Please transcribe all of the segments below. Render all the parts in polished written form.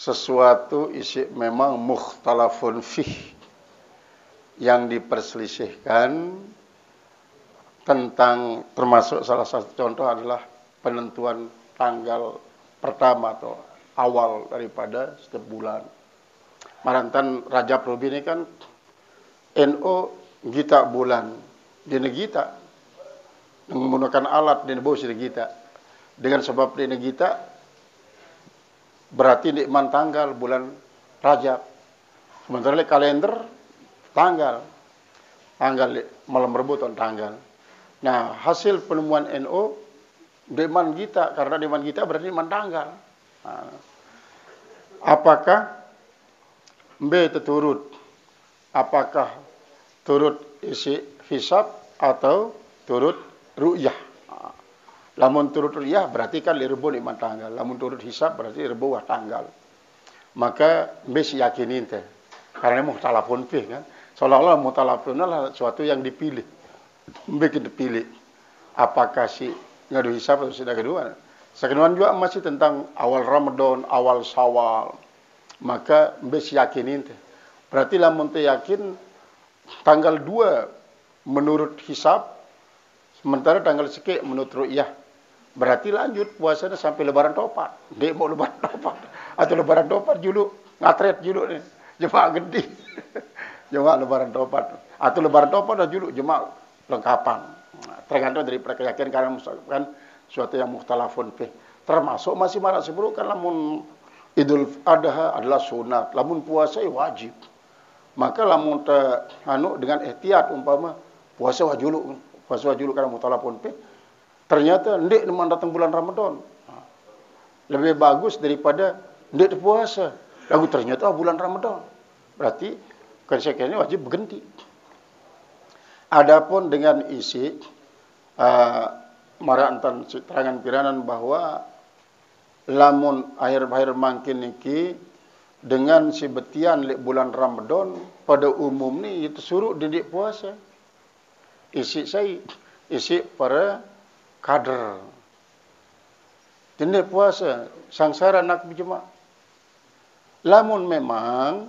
sesuatu isi memang mukhtalafun fih, yang diperselisihkan tentang, termasuk salah satu contoh adalah penentuan tanggal pertama atau awal daripada setiap bulan. Marantan Rajab Rubi ini kan NO gita bulan di negita menggunakan alat di bawah sini gita, dengan sebab di negita berarti nikman tanggal bulan Rajab, sementara kalender tanggal malam rebutan tanggal. Nah, hasil penemuan NO nikman gita, karena nikman gita berarti nikman tanggal. Nah, apakah B turut, apakah turut isi hisab atau turut ru'yah? Lamun turut ru'yah berarti kan lirbo nikman tanggal. Lamun turut hisab berarti lirbo wah tanggal. Maka besi yakinin teh. Karena mukhtalafun fih kan. Seolah-olah mukhtalafun adalah sesuatu yang dipilih. Bikin dipilih. Apakah si ngadu hisab atau sudah kedua? Sekeduan juga masih tentang awal Ramadan, awal Syawal. Maka besi yakinin teh. Berarti lamun teh yakin tanggal 2 menurut hisab, sementara tanggal sekian menurut ru'yah. Berarti lanjut puasanya sampai lebaran topat. Dia mau lebaran topat. Atau lebaran topat julu. Ngatret julu nih. Jemaah gede. Jemaah lebaran topat. Atau lebaran topat dan julu jemaah lengkapan. Tergantung dari keyakinan, karena misalkan suatu yang mukhtalafun fih. Termasuk masih marah sebelum kan lamun Idul Adha adalah sunat. Lamun puasa wajib. Maka lamun dengan ihtiyat umpama puasa wajulu. Puasa wajulu karena mukhtalafun fih. Ternyata ndik memang datang bulan Ramadan. Lebih bagus daripada ndik puasa. Lalu ternyata bulan Ramadan. Berarti konsekuensinya wajib berganti. Adapun dengan isi marantan terangan piranan bahwa lamun akhir-akhir mangkin niki dengan si betian bulan Ramadan pada umum ni itu suruh didik puasa. Isi para kader. Tindak puasa, sangsara nak berjemaah. Lamun memang,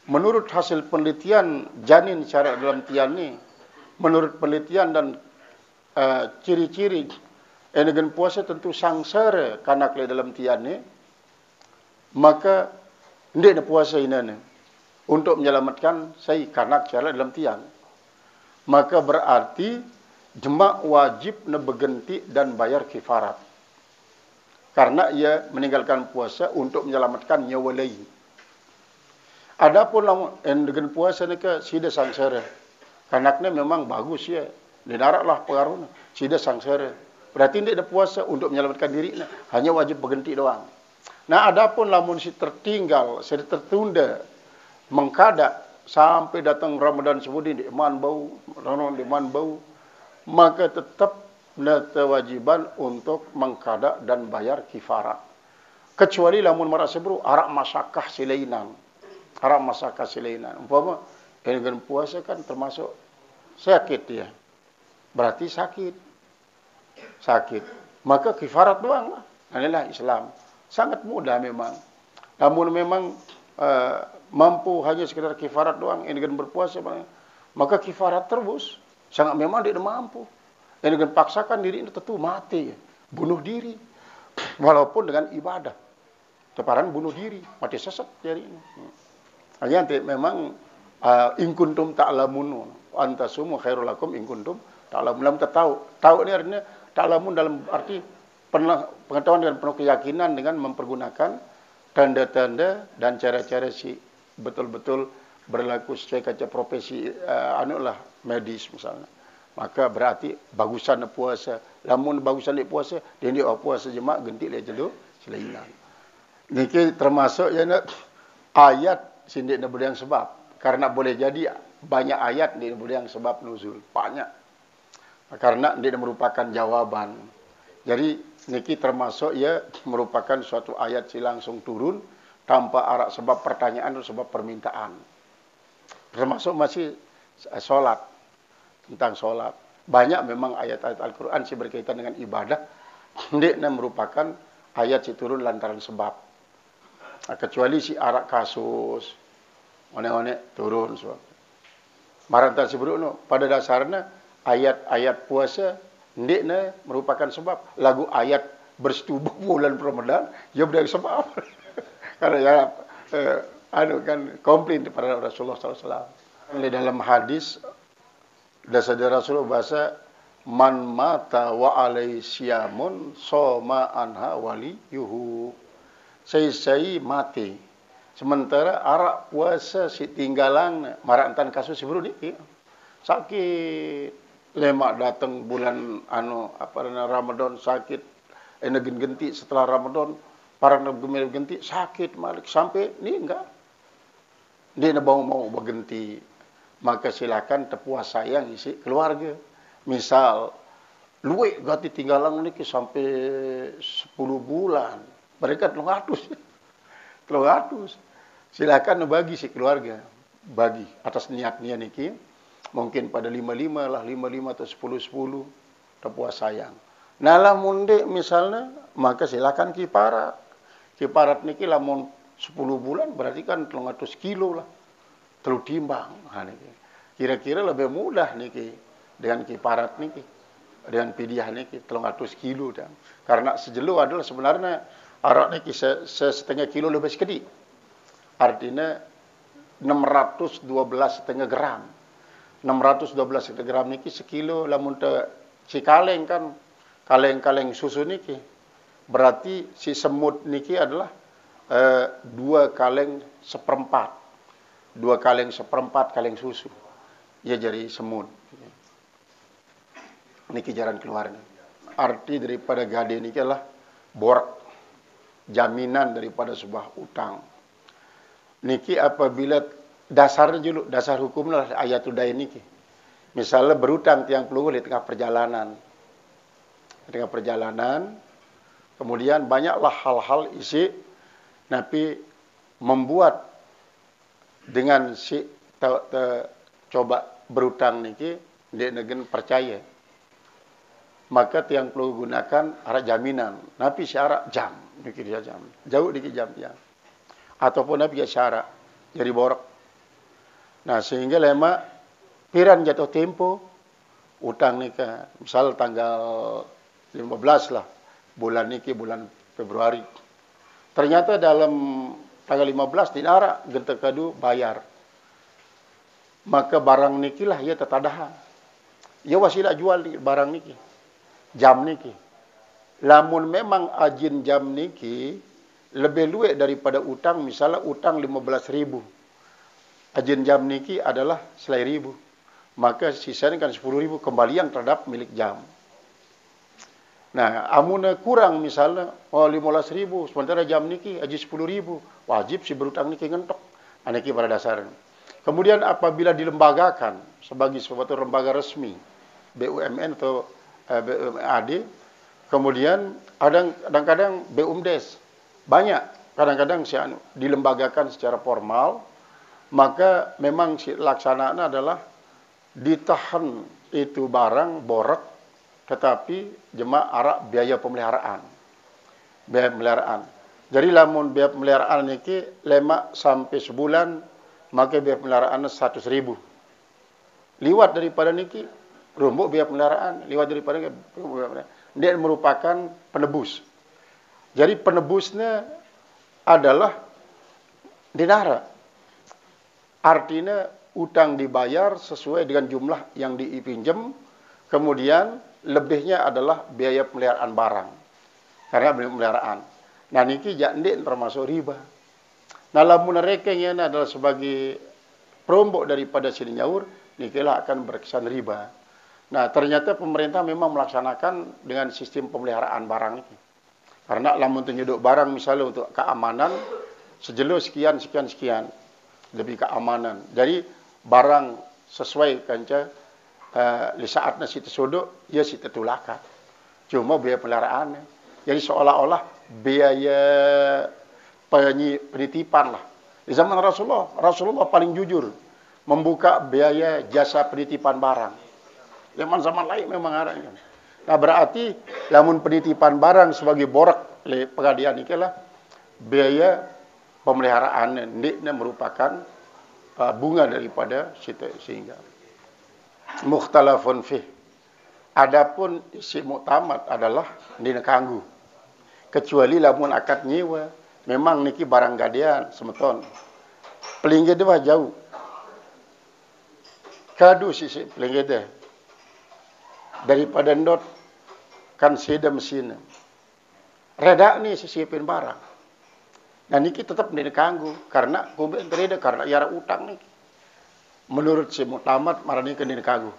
menurut hasil penelitian janin syariat dalam tian ni, menurut penelitian dan ciri-ciri dengan puasa tentu sangsara kanak dalam tian ni, maka tidak ada puasa ini untuk menyelamatkan saya kanak syariat dalam tian. Maka berarti jemaah wajib berganti dan bayar kifarat. Karena ia meninggalkan puasa untuk menyelamatkan nyawa lain. Adapun dengan puasa ni ke sida sangsara. Kanaknya memang bagus ya. Didaratlah pengaruhnya. Sida sangsara. Berarti tidak ada puasa untuk menyelamatkan diri. Hanya wajib berganti doang. Nah, adapun lamun si tertinggal, si tertunda, mengkadak sampai datang Ramadan sebudi di iman bau, maka tetap kewajiban untuk mengkadak dan bayar kifarat. Kecuali lamun marah sebru arak masakah silainan. Arak masakah silainan. Umpama dengan puasa kan termasuk sakit dia. Berarti sakit. Maka kifarat doang lah. Inilah Islam. Sangat mudah memang. Namun memang mampu hanya sekedar kifarat doang dengan berpuasa, maka kifarat terus. Sangat memang dia mampu. Dan dengan paksakan diri ini tentu mati. Bunuh diri. Walaupun dengan ibadah. Teparan bunuh diri. Mati sesat jari ini. Hanya nanti memang in kuntum ta'lamun. Antasumu khairul lakum in kuntum ta'lamun. Lam tahu. Tahu ini artinya ta'lamun dalam arti pengetahuan dengan penuh keyakinan dengan mempergunakan tanda-tanda dan cara-cara si betul-betul berlaku sesuai kaca profesi medis misalnya. Maka berarti bagusan puasa. Lamun bagusan di puasa, dia ni puasa jemaah ganti le jelu selainan. Niki termasuk ya ayat sindik na yang sebab. Karena boleh jadi banyak ayat di yang sebab nuzul, banyak. Karena dia merupakan jawaban. Jadi niki termasuk ya merupakan suatu ayat si langsung turun tanpa arak sebab pertanyaan atau sebab permintaan. Termasuk masih solat, tentang solat. Banyak memang ayat-ayat Al-Quran sih berkaitan dengan ibadah. Ini merupakan ayat si turun lantaran sebab. Kecuali si arak kasus, onek-onek turun sebab. Marantan seberukno pada dasarnya ayat-ayat puasa ndekna merupakan sebab. Lagu ayat bersetubuh bulan Ramadan ya berdaya sebab. Karena ya kan komplain kepada Rasulullah SAW. Dalam hadis dasar Rasulullah bahasa man mata wa alai siyamun soma anha waliyuhu. Saya mati. Sementara arak puasa si tinggalan marantan kasus sebelum ni sakit lemak datang bulan Ramadan sakit genti setelah Ramadan para gemel genti sakit malik sampai ni enggak dia nak mau bergenti, maka silakan terpuasa sayang isi keluarga. Misal luwe gati tinggalan ni sampai 10 bulan mereka 300 silakan bagi si keluarga, bagi atas niatnya niki mungkin pada 55 lah 55 atau 10 terpuasa sayang. Nah lamun dek misalnya maka silakan kiparat niki lamun 10 bulan berarti kan 300 kilo lah terus timbang. Kira-kira lebih mudah niki dengan kiparat niki dengan pidiah niki 300 kilo dah. Karena sejelo adalah sebenarnya arak niki setengah kilo lebih sedikit. Artinya 612,5 gram. 612 gram niki sekilo lamun si kaleng kan kaleng susu niki. Berarti si semut niki adalah 2 kaleng seperempat. 2 kaleng seperempat kaleng susu. Ya jadi semut. Niki jalan keluarnya. Arti daripada gade niki adalah borak. Jaminan daripada sebuah utang. Niki apabila dasarnya dulu, dasar hukumnya ayatul dain niki. Misalnya berutang tiang peluru di tengah perjalanan. Kemudian banyaklah hal-hal isi Nabi membuat dengan si coba berutang niki dia negen percaya. Maka tiang peluru gunakan arak jaminan. Nabi syarat jam, niki dia jam. Jauh niki jam tiang. Ataupun Nabi syarat jadi borok. Nah, sehingga lema piran jatuh tempo utang nikah. Misal tanggal 15 lah bulan niki bulan Februari. Ternyata dalam tanggal 15 tinara gentek kadu bayar. Maka barang niki lah ia tetadahan. Ia wasilah jual barang niki. Jam niki. Lamun memang ajin jam niki lebih luwek daripada utang, misalnya utang 15.000. Ajin jam niki adalah 1.000. Maka sisanya kan 10.000 kembali yang terhadap milik jam. Nah, amuna kurang misalnya 15.000, sementara jam niki aji 10.000, wajib si berutang niki ngentok. Niki pada dasarnya. Kemudian apabila dilembagakan sebagai suatu lembaga resmi, BUMN atau BUMAD, kemudian kadang-kadang BUMDes, banyak kadang-kadang dilembagakan secara formal, maka memang si laksanaan adalah ditahan itu barang borak, tetapi jemaah arak biaya pemeliharaan. Jadi lamun biaya pemeliharaan niki lemak sampai sebulan, maka biaya pemeliharaan 100.000. Liwat daripada niki rumbuk biaya pemeliharaan, liwat daripada dia merupakan penebus. Jadi penebusnya adalah dinara. Artinya utang dibayar sesuai dengan jumlah yang dipinjam, kemudian lebihnya adalah biaya pemeliharaan barang. Karena pemeliharaan. Nah niki jandik termasuk riba. Nah lamun rekengnya adalah sebagai perombok daripada sini nyaur, nikilah akan berkesan riba. Nah ternyata pemerintah memang melaksanakan dengan sistem pemeliharaan barang ini. Karena lamun nyeduk barang misalnya untuk keamanan, sejelo sekian, lebih keamanan. Jadi barang sesuai kanca di saatnya si tersuduk, ya si tertulakan. Cuma biaya pemeliharaannya. Jadi seolah-olah biaya penitipan lah. Di zaman Rasulullah paling jujur membuka biaya jasa penitipan barang. Zaman lain memang ada. Nah berarti lamun penitipan barang sebagai borak oleh pengadilan inilah biaya pemeliharaan ini merupakan bunga daripada sehingga mukhtalafun fih. Adapun isi muktamad adalah dina kanggu. Kecuali lamun akad nyewa, memang niki barang gadean semeton. Pelinggede mah jauh. Kadu sisi pelinggede. Daripada ndot kan seda mesin. Reda nih sisipin barang. Nah niki tetap dina kanggu karena kuben reda karena yara utang nih. Menurut si muktamad marani ke dina kanggu.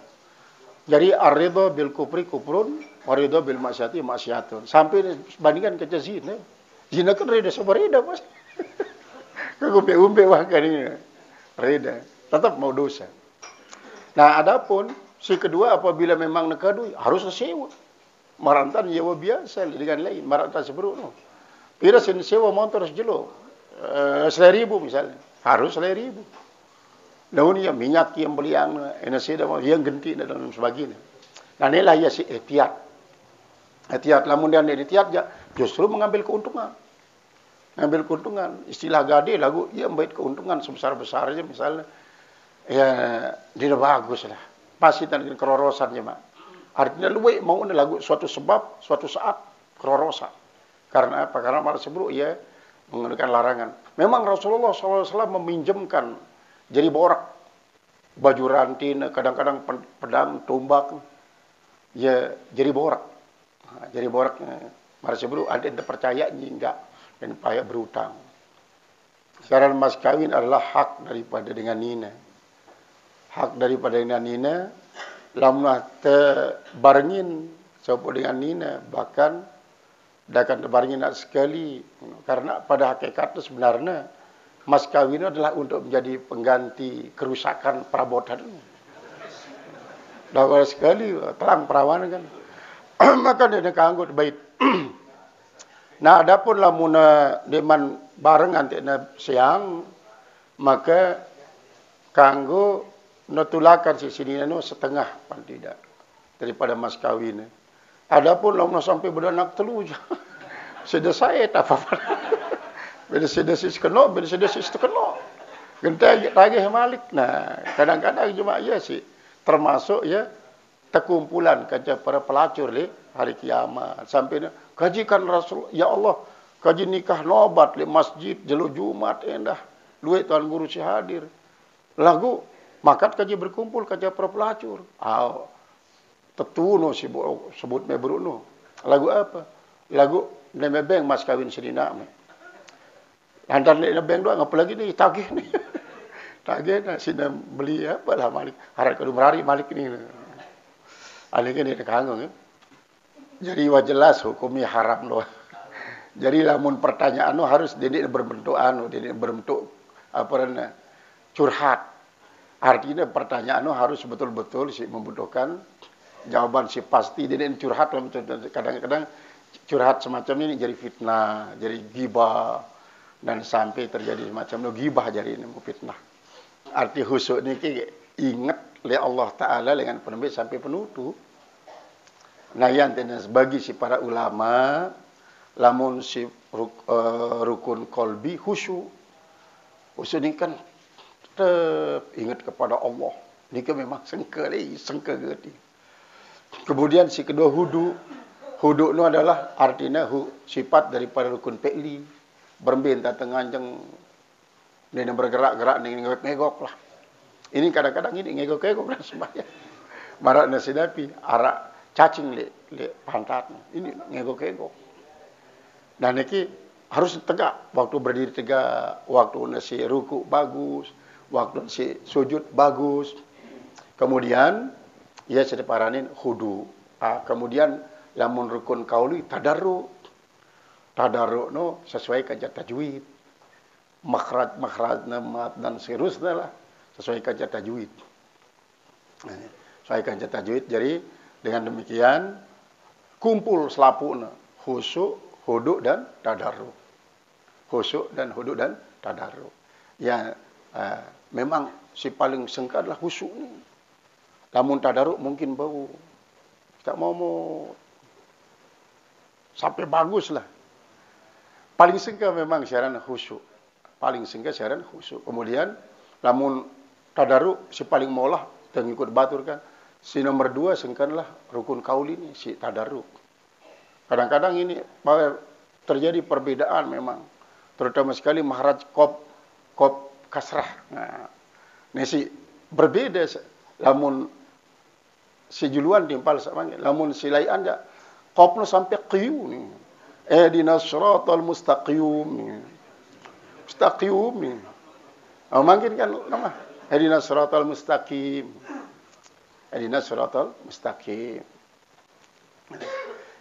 Jadi ar-ridha bil kufri kufrun, wa-ridha bil maksiati maksiatun. Sampai bandingkan ke zina. Zina kan reda sebereda Mas. Kegumpe-umpe wah kan ini. Reda, tetap mau dosa. Nah, adapun si kedua apabila memang nekadu harus sewa. Marantan nyewa biasa dengan lain, marantan seberuk no. Ira sin sewa motor sejelo. 1.000 misalnya. Harus 1.000. Daun ya minyak yang beliang, energi yang genti dan sebagainya. Nah inilah ya si ihtiyat. Ihtiyat lamun dan ihtiyat ya justru mengambil keuntungan. Mengambil keuntungan. Istilah gade lagu ia membuat keuntungan sebesar-besarnya misalnya. Ya tidak bagus lah. Pasti dengan kerorosannya mak. Artinya luwe mau lagu suatu sebab, suatu saat kerorosan. Karena apa? Karena malah sebelum ia menggunakan larangan. Memang Rasulullah SAW meminjamkan jadi borak, baju rantin, kadang-kadang pedang, tombak, ya jadi borak. Nah, jadi borak, mari sebelum ada yang terpercaya enggak dan payah berutang. Sekarang mas kawin adalah hak daripada dengan nina, hak daripada dengan nina, lamlah terbarengin sopo dengan nina, bahkan dakan terbarengin nak sekali, karena pada hakikatnya sebenarnya mas kawin adalah untuk menjadi pengganti kerusakan perabotan. Dah sekali terang perawan kan. Maka dia kanggo baik. Nah, adapun lamun deman bareng antena siang maka kanggo notulakan sini no setengah pan tidak daripada mas kawin. Adapun lamun sampai beranak telu sudah saya tak apa-apa. Bila sedesis kena, bila sedesis terkena. Genteng tagih malik. Nah, kadang-kadang cuma ya sih termasuk ya terkumpulan kerja para pelacur le hari kiamat. Sampai kajikan Rasul, ya Allah, kaji nikah nobat le masjid jelu Jumat endah. Luwe tuan guru si hadir. Lagu makat kaji berkumpul kerja para pelacur. Tetuno sebut me beruno. Lagu apa? Lagu nemebeng mas kawin sedina me. Hantar ni bank doang, apa lagi ni tagih ni. Tagih nak sini beli apa lah malik. Harap kedua merari malik ni. Alik ni kanggung. Jadi wajelas hukumnya haram doh. Jadi lamun pertanyaan no harus dia berbentuk dia berbentuk apa namanya curhat. Artinya pertanyaan no harus betul-betul si membutuhkan jawaban si pasti. Dia curhat kadang-kadang curhat semacam ini jadi fitnah, jadi ghibah. Dan sampai terjadi macam ghibah jadi ini fitnah. Arti khusuk ni ingat oleh Allah Taala dengan penulis sampai penutup. Nah yang tenas bagi si para ulama, lamun si rukun kolbi khusyuk. Khusyuk ni kan tetap ingat kepada Allah. Ni kan memang sengka gede. Kemudian si kedua hudu. Hudu itu adalah artinya sifat daripada rukun fi'li. Berembin datang anjing dia bergerak-gerak ni ngegok lah. Ini kadang-kadang ini ngegok-ngegok dan sembahyang. Marak nasi dapi, arak cacing le pantatnya. Ini ngegok-ngegok. Dan ini harus tegak. Waktu berdiri tegak, waktu nasi ruku bagus, waktu nasi sujud bagus. Kemudian ia sedeparanin hudu. Kemudian lamun rukun kauli tadarruk. Tadarruk no sesuai kajian tajwid. Makhraj mat dan seterusnya lah sesuai kajian tajwid. Sesuai kajian tajwid. Jadi dengan demikian kumpul selapuna khusyuk, huduk dan tadarruk. Khusyuk dan huduk dan tadarruk. Ya memang si paling sengka adalah khusyuk ni. Lamun tadarruk mungkin bau. Tak mau sampai bagus lah. Paling sengka memang syarat khusyuk. paling singkat siaran khusyuk. Kemudian lamun tadaruk si paling maulah tengikut batur kan. Si nomor 2 sengkanlah rukun kaul ini si tadaruk. Kadang-kadang ini terjadi perbedaan memang, terutama sekali mahraj qaf kasrah. Nah, ini si berbeda. Lamun si juluan timpal sama, lamun si laian ya qafna sampai qiyu nih. Ihdinas siratal mustaqim nih. Mustaqim nih. Oh, mungkin kan nama ihdinas siratal mustaqim. Ihdinas siratal mustaqim.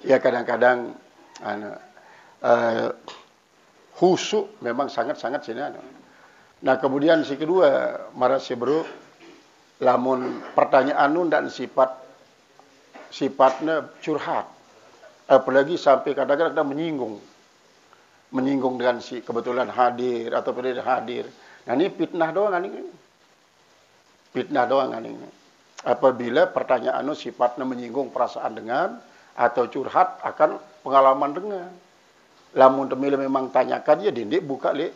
Ya kadang-kadang khusyuk memang sangat-sangat sini. Nah kemudian si kedua marasi bro, lamun pertanyaan dan sifatnya curhat, apalagi sampai kadang-kadang menyinggung dengan si kebetulan hadir atau tidak hadir. Nah ini fitnah doang ini. Fitnah doang ini. Apabila pertanyaan sifatnya menyinggung perasaan dengan atau curhat akan pengalaman dengan. Lamun temile memang tanyakan dia dindik buka le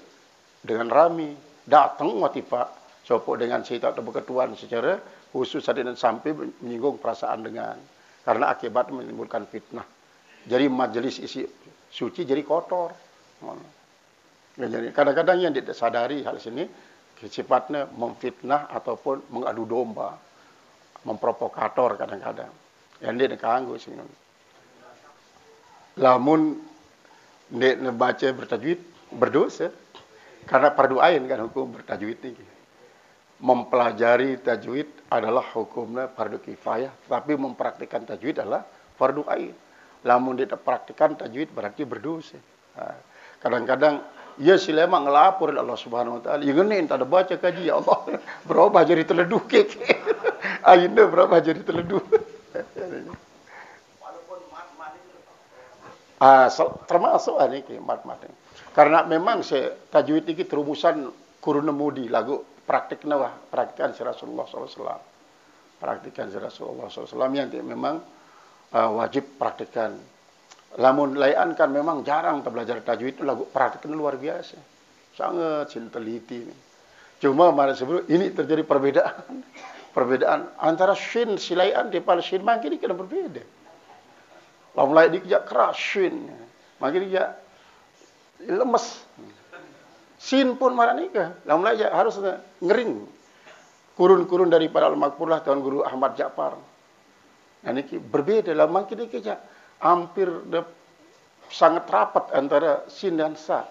dengan rami. Datang watifa sopo dengan cerita atau ketuan secara khusus dan sampai menyinggung perasaan dengan. Karena akibat menimbulkan fitnah. Jadi majelis isi suci jadi kotor. Jadi kadang-kadang yang tidak sadari hal sini sifatnya memfitnah ataupun mengadu domba. Memprovokator kadang-kadang. Yang dia dikanggu sih. Lamun dia baca bertajwid berdosa. Karena fardu ain kan hukum bertajwid ini. Mempelajari tajwid adalah hukumnya fardu kifayah. Tapi mempraktikkan tajwid adalah fardu ain. Lamun dia praktikkan tajwid berarti berdosa. Kadang-kadang ya silema ngelapor Allah Subhanahu wa taala. Yang ini tak ada baca kaji ya Allah. Berubah jadi teleduh kek. Aina berubah jadi teleduh. Termasuk ini mat-mat. Karena memang tajwid ini terumusan kurun mudi lagu praktikan si Rasulullah SAW. Praktikan si Rasulullah SAW yang memang wajib praktikan. Lamun laian kan memang jarang belajar tajwid itu lagu praktikan luar biasa. Sangat teliti. Cuma mari sebelum ini terjadi perbedaan antara shin si laian di pal shin makin kena berbeda. Lamun laian dikejak keras shin, makin dia lemes. Sin pun marah nikah. Lamun laian harus ngering. Kurun-kurun daripada al-makfurlah Tuan Guru Ahmad Ja'far. Nah ini berbeda. Lamun makin dikejak hampir sangat rapat antara sin dan sa.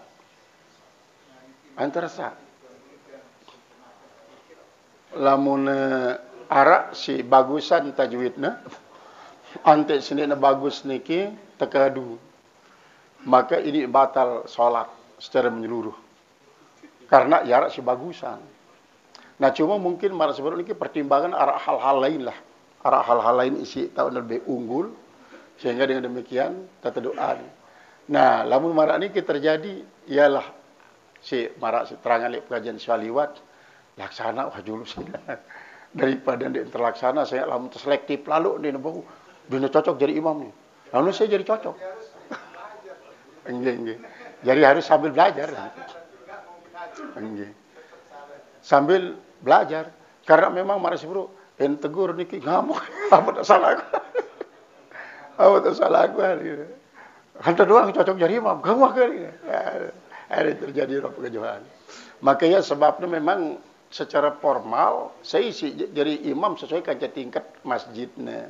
Antara sa. Lamun arak si bagusan tajwidna ante sini bagus niki tekadu, maka ini batal salat secara menyeluruh karena arak si bagusan. Nah cuma mungkin marah sebelum niki pertimbangan arak hal-hal lain lah, arak hal-hal lain isi tahun lebih unggul sehingga dengan demikian tata doa. Nah lamun marah niki terjadi ialah si marah si terangan pengajian swaliwat laksana wajulu sih daripada dia terlaksana saya lamun selektif lalu dia nembau dia cocok jadi imam nih lalu saya jadi cocok enggak jadi harus sambil belajar enggak sambil belajar karena memang marasi bro tegur niki ngamuk apa tak salah aku hantar doang cocok jadi imam ngamuk kali ada terjadi pengejuhan makanya sebabnya memang secara formal saya isi jadi imam sesuai kaca tingkat masjidnya.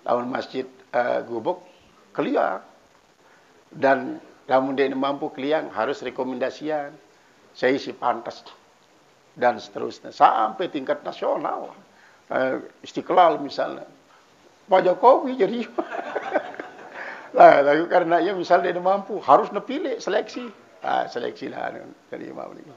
Lamun masjid gubuk kelia dan lamun dia mampu keliang harus rekomendasian. Saya isi pantas dan seterusnya sampai tingkat nasional. Istiqlal misalnya. Pak Jokowi jadi lah lalu karena ya misalnya dia mampu harus nepilih seleksi. Seleksi lah dari imam ini.